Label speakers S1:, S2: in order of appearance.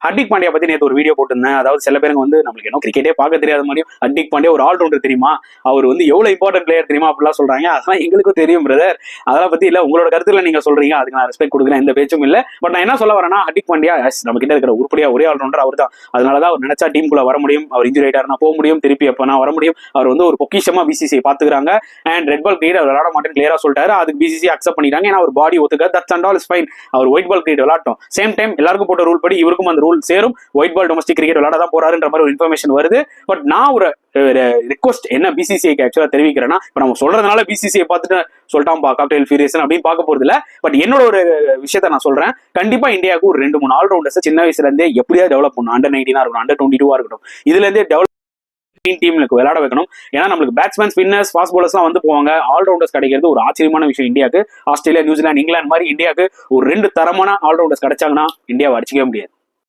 S1: ஹர்திக் பாண்டியா பத்தி நேற்று ஒரு வீடியோ போட்டிருந்தேன். அதாவது சில பேருக்கு வந்து நம்மளுக்கு என்ன கிரிக்கெட்டே பார்க்க தெரியாத மாதிரியும் ஹர்திக் பாண்டியா ஒரு ஆல்ரவுண்டர் தெரியுமா, அவர் வந்து எவ்வளவு இம்பார்ட்டன்ட் பிளேயர் தெரியுமா அப்படிலாம் சொல்றாங்க. அதெல்லாம் எங்களுக்கும் தெரியும் பிரதர். அதெல்லாம் பத்தி இல்ல, உங்களோட கருத்துல நீங்க சொல்றீங்க, அதுக்கு நான் ரெஸ்பெக்ட் கொடுக்குறேன், எந்த பேச்சும் இல்ல. பட் நான் என்ன சொல்ல வரேன்னா, ஹர்திக் பாண்டியா நம்ம கிட்ட இருக்கிற உருப்படியா ஒரே ஆல்ரவுண்டர் அவர் தான். அதனாலதான் அவர் நினைச்சா டீமுக்குள்ள வர முடியும், அவர் இன்ஜுரி ஆயிட்டாருன்னா போக முடியும், திருப்பி எப்பனா வர முடியும். அவர் வந்து ஒரு பொக்கிஷமா பிசிசிஐ பாத்துக்கிறாங்க. அண்ட் ரெட் பால் கிரீட் அவர் விளையாட மாட்டேன்னு கிளியரா சொல்லிட்டாரு. அதுக்கு பிசிசி அக்செப்ட் பண்ணிட்டாங்க. ஏன்னா அவர் பாடி ஒத்துக்க, that's and all is fine. அவர் ஒயிட் பால் கிரிக்கெட் விளையாட்டும். சேம் டைம் எல்லாருக்கும் போட்ட ரூல் படி இவருக்கும் அந்த ரூல் சேரும். ஒயிட் பால் டொமஸ்டிக் கிரிக்கெட் விளையாட தான் போறாருன்ற மாதிரி ஒரு இன்ஃபர்மேஷன் வருது. பட் நான் ஒரு ரிக்வஸ்ட் என்ன பிசிசிஐக்கு ஆக்சுவலா தெரிவிக்கிறேன்னா, இப்ப நம்ம சொல்றதுனால பிசிசிஐ பார்த்துட்டு சொல்லிட்டாம்பா காக்டெயில் ஃபியூரியஸ் அப்படின்னு பார்க்க போறது இல்ல. பட் என்னோட ஒரு விஷயத்த நான் சொல்றேன். கண்டிப்பா இந்தியாவுக்கு ஒரு 2-3 ஆல்ரவுண்டர்ஸ் சின்ன வயசுல இருந்தே எப்படியா டெவலப் பண்ணணும். அண்டர் 19 இருக்கட்டும், அண்டர் 22 இருக்கட்டும், இதுல இருந்தே டெவலப் டீமுக்கு விளையாட வைக்கணும். ஏன்னா நம்மளுக்கு பேட்ஸ்மேன், ஸ்பின்னர்ஸ், ஃபாஸ்ட் பாலர்ஸ்லாம் வந்து போவாங்க. ஆல்ரவுண்டர்ஸ் கிடைக்கிறது ஒரு ஆச்சரியமான விஷயம் இந்தியாவுக்கு. ஆஸ்திரேலியா, நியூசிலாந்து, இங்கிலாந்து மாதிரி இந்தியாவுக்கு ஒரு 2 தரமான ஆல்ரவுண்டர்ஸ் கிடைச்சாங்கன்னா இந்தியாவை அடிச்சிக்கவே முடியாது.